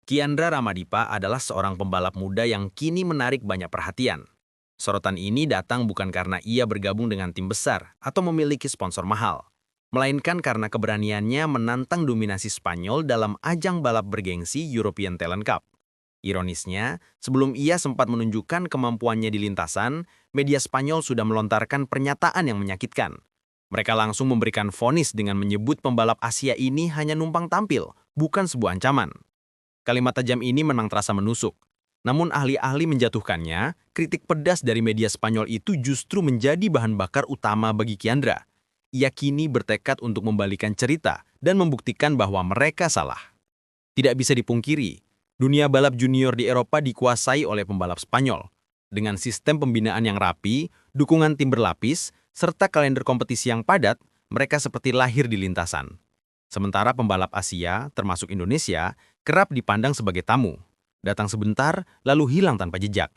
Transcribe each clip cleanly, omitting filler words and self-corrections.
Kiandra Ramadipa adalah seorang pembalap muda yang kini menarik banyak perhatian. Sorotan ini datang bukan karena ia bergabung dengan tim besar atau memiliki sponsor mahal, melainkan karena keberaniannya menantang dominasi Spanyol dalam ajang balap bergengsi European Talent Cup. Ironisnya, sebelum ia sempat menunjukkan kemampuannya di lintasan, media Spanyol sudah melontarkan pernyataan yang menyakitkan. Mereka langsung memberikan vonis dengan menyebut pembalap Asia ini hanya numpang tampil, bukan sebuah ancaman. Kalimat tajam ini memang terasa menusuk. Namun ahli-ahli menjatuhkannya, kritik pedas dari media Spanyol itu justru menjadi bahan bakar utama bagi Kiandra. Ia kini bertekad untuk membalikan cerita dan membuktikan bahwa mereka salah. Tidak bisa dipungkiri, dunia balap junior di Eropa dikuasai oleh pembalap Spanyol. Dengan sistem pembinaan yang rapi, dukungan tim berlapis, serta kalender kompetisi yang padat, mereka seperti lahir di lintasan. Sementara pembalap Asia, termasuk Indonesia, kerap dipandang sebagai tamu. Datang sebentar, lalu hilang tanpa jejak.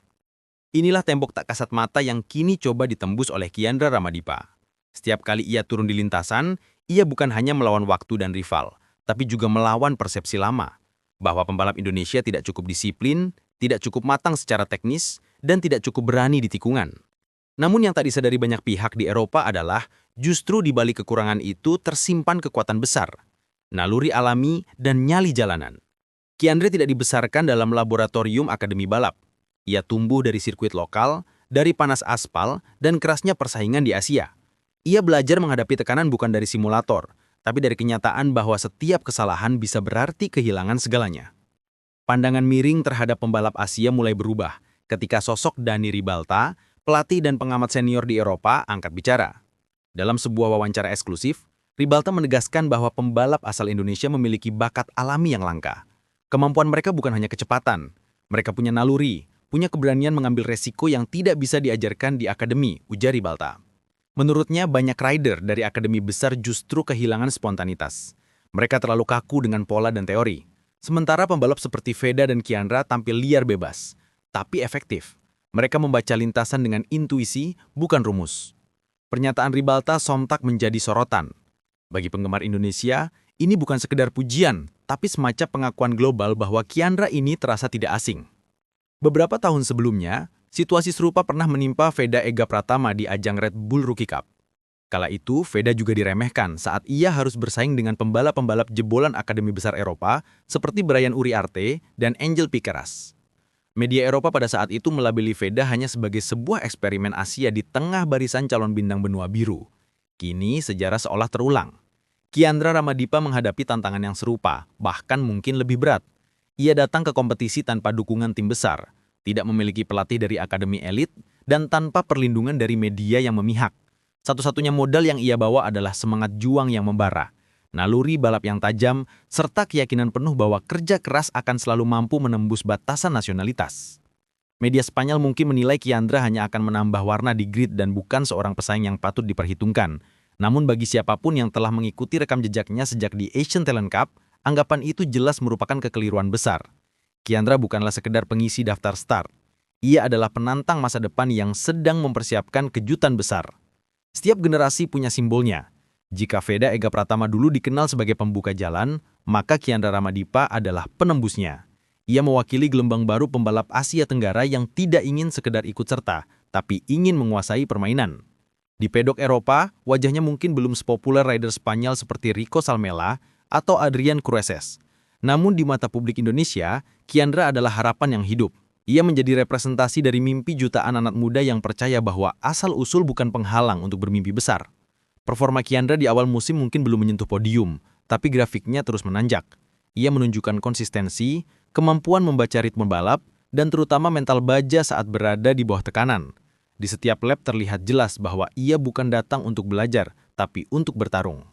Inilah tembok tak kasat mata yang kini coba ditembus oleh Kiandra Ramadipa. Setiap kali ia turun di lintasan, ia bukan hanya melawan waktu dan rival, tapi juga melawan persepsi lama, bahwa pembalap Indonesia tidak cukup disiplin, tidak cukup matang secara teknis, dan tidak cukup berani di tikungan. Namun yang tak disadari banyak pihak di Eropa adalah justru di balik kekurangan itu tersimpan kekuatan besar, naluri alami, dan nyali jalanan. Kiandra tidak dibesarkan dalam laboratorium akademi balap. Ia tumbuh dari sirkuit lokal, dari panas aspal, dan kerasnya persaingan di Asia. Ia belajar menghadapi tekanan bukan dari simulator, tapi dari kenyataan bahwa setiap kesalahan bisa berarti kehilangan segalanya. Pandangan miring terhadap pembalap Asia mulai berubah ketika sosok Dani Ribalta, pelatih dan pengamat senior di Eropa, angkat bicara. Dalam sebuah wawancara eksklusif, Ribalta menegaskan bahwa pembalap asal Indonesia memiliki bakat alami yang langka. Kemampuan mereka bukan hanya kecepatan, mereka punya naluri, punya keberanian mengambil resiko yang tidak bisa diajarkan di akademi, ujar Ribalta. Menurutnya, banyak rider dari akademi besar justru kehilangan spontanitas. Mereka terlalu kaku dengan pola dan teori. Sementara pembalap seperti Veda dan Kiandra tampil liar bebas, tapi efektif. Mereka membaca lintasan dengan intuisi, bukan rumus. Pernyataan Ribalta sontak menjadi sorotan. Bagi penggemar Indonesia, ini bukan sekedar pujian, tapi semacam pengakuan global bahwa Kiandra ini terasa tidak asing. Beberapa tahun sebelumnya, situasi serupa pernah menimpa Veda Ega Pratama di ajang Red Bull Rookie Cup. Kala itu, Veda juga diremehkan saat ia harus bersaing dengan pembalap-pembalap jebolan akademi besar Eropa seperti Brian Uriarte dan Angel Piqueras. Media Eropa pada saat itu melabeli Veda hanya sebagai sebuah eksperimen Asia di tengah barisan calon bintang benua biru. Kini, sejarah seolah terulang. Kiandra Ramadipa menghadapi tantangan yang serupa, bahkan mungkin lebih berat. Ia datang ke kompetisi tanpa dukungan tim besar, tidak memiliki pelatih dari akademi elit, dan tanpa perlindungan dari media yang memihak. Satu-satunya modal yang ia bawa adalah semangat juang yang membara, naluri balap yang tajam, serta keyakinan penuh bahwa kerja keras akan selalu mampu menembus batasan nasionalitas. Media Spanyol mungkin menilai Kiandra hanya akan menambah warna di grid dan bukan seorang pesaing yang patut diperhitungkan. Namun bagi siapapun yang telah mengikuti rekam jejaknya sejak di Asian Talent Cup, anggapan itu jelas merupakan kekeliruan besar. Kiandra bukanlah sekedar pengisi daftar start. Ia adalah penantang masa depan yang sedang mempersiapkan kejutan besar. Setiap generasi punya simbolnya. Jika Veda Ega Pratama dulu dikenal sebagai pembuka jalan, maka Kiandra Ramadipa adalah penembusnya. Ia mewakili gelombang baru pembalap Asia Tenggara yang tidak ingin sekedar ikut serta, tapi ingin menguasai permainan. Di pedok Eropa, wajahnya mungkin belum sepopuler rider Spanyol seperti Rico Salmela atau Adrian Crueses. Namun di mata publik Indonesia, Kiandra adalah harapan yang hidup. Ia menjadi representasi dari mimpi jutaan anak muda yang percaya bahwa asal-usul bukan penghalang untuk bermimpi besar. Performa Kiandra di awal musim mungkin belum menyentuh podium, tapi grafiknya terus menanjak. Ia menunjukkan konsistensi, kemampuan membaca ritme balap, dan terutama mental baja saat berada di bawah tekanan. Di setiap lap terlihat jelas bahwa ia bukan datang untuk belajar, tapi untuk bertarung.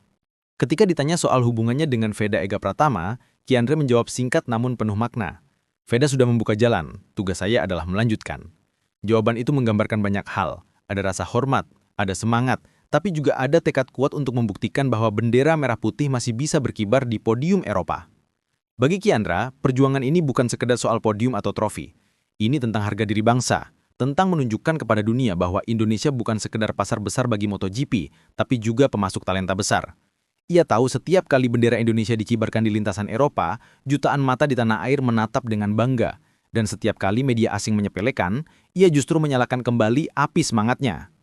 Ketika ditanya soal hubungannya dengan Veda Ega Pratama, Kiandra menjawab singkat namun penuh makna. Veda sudah membuka jalan, tugas saya adalah melanjutkan. Jawaban itu menggambarkan banyak hal. Ada rasa hormat, ada semangat, tapi juga ada tekad kuat untuk membuktikan bahwa bendera merah putih masih bisa berkibar di podium Eropa. Bagi Kiandra, perjuangan ini bukan sekedar soal podium atau trofi. Ini tentang harga diri bangsa, tentang menunjukkan kepada dunia bahwa Indonesia bukan sekedar pasar besar bagi MotoGP, tapi juga pemasok talenta besar. Ia tahu setiap kali bendera Indonesia dikibarkan di lintasan Eropa, jutaan mata di tanah air menatap dengan bangga. Dan setiap kali media asing menyepelekan, ia justru menyalakan kembali api semangatnya.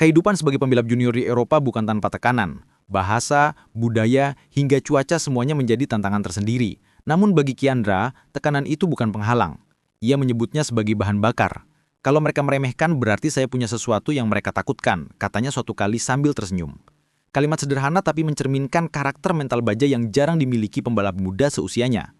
Kehidupan sebagai pembalap junior di Eropa bukan tanpa tekanan. Bahasa, budaya, hingga cuaca semuanya menjadi tantangan tersendiri. Namun bagi Kiandra, tekanan itu bukan penghalang. Ia menyebutnya sebagai bahan bakar. Kalau mereka meremehkan berarti saya punya sesuatu yang mereka takutkan, katanya suatu kali sambil tersenyum. Kalimat sederhana tapi mencerminkan karakter mental baja yang jarang dimiliki pembalap muda seusianya.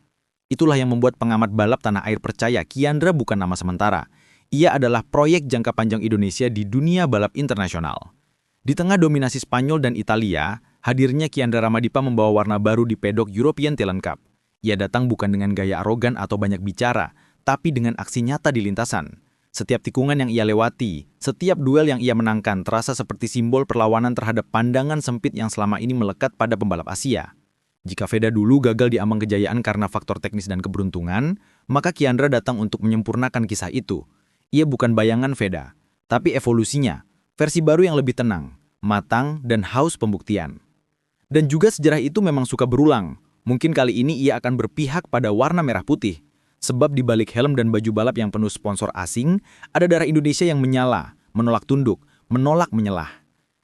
Itulah yang membuat pengamat balap tanah air percaya Kiandra bukan nama sementara. Ia adalah proyek jangka panjang Indonesia di dunia balap internasional. Di tengah dominasi Spanyol dan Italia, hadirnya Kiandra Ramadipa membawa warna baru di pedok European Talent Cup. Ia datang bukan dengan gaya arogan atau banyak bicara, tapi dengan aksi nyata di lintasan. Setiap tikungan yang ia lewati, setiap duel yang ia menangkan terasa seperti simbol perlawanan terhadap pandangan sempit yang selama ini melekat pada pembalap Asia. Jika Veda dulu gagal di ambang kejayaan karena faktor teknis dan keberuntungan, maka Kiandra datang untuk menyempurnakan kisah itu. Ia bukan bayangan Veda, tapi evolusinya, versi baru yang lebih tenang, matang, dan haus pembuktian. Dan juga sejarah itu memang suka berulang. Mungkin kali ini ia akan berpihak pada warna merah putih. Sebab di balik helm dan baju balap yang penuh sponsor asing, ada darah Indonesia yang menyala, menolak tunduk, menolak menyelah.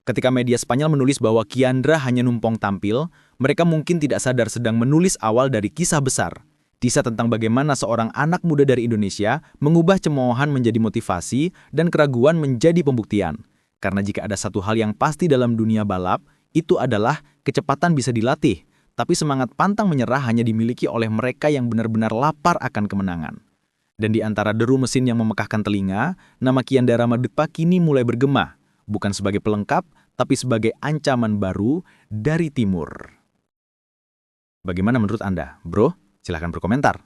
Ketika media Spanyol menulis bahwa Kiandra hanya numpang tampil, mereka mungkin tidak sadar sedang menulis awal dari kisah besar. Kisah tentang bagaimana seorang anak muda dari Indonesia mengubah cemoohan menjadi motivasi dan keraguan menjadi pembuktian. Karena jika ada satu hal yang pasti dalam dunia balap, itu adalah kecepatan bisa dilatih. Tapi semangat pantang menyerah hanya dimiliki oleh mereka yang benar-benar lapar akan kemenangan. Dan di antara deru mesin yang memekakkan telinga, nama Kiandra Ramadipa kini mulai bergema, bukan sebagai pelengkap, tapi sebagai ancaman baru dari timur. Bagaimana menurut Anda, bro? Silahkan berkomentar.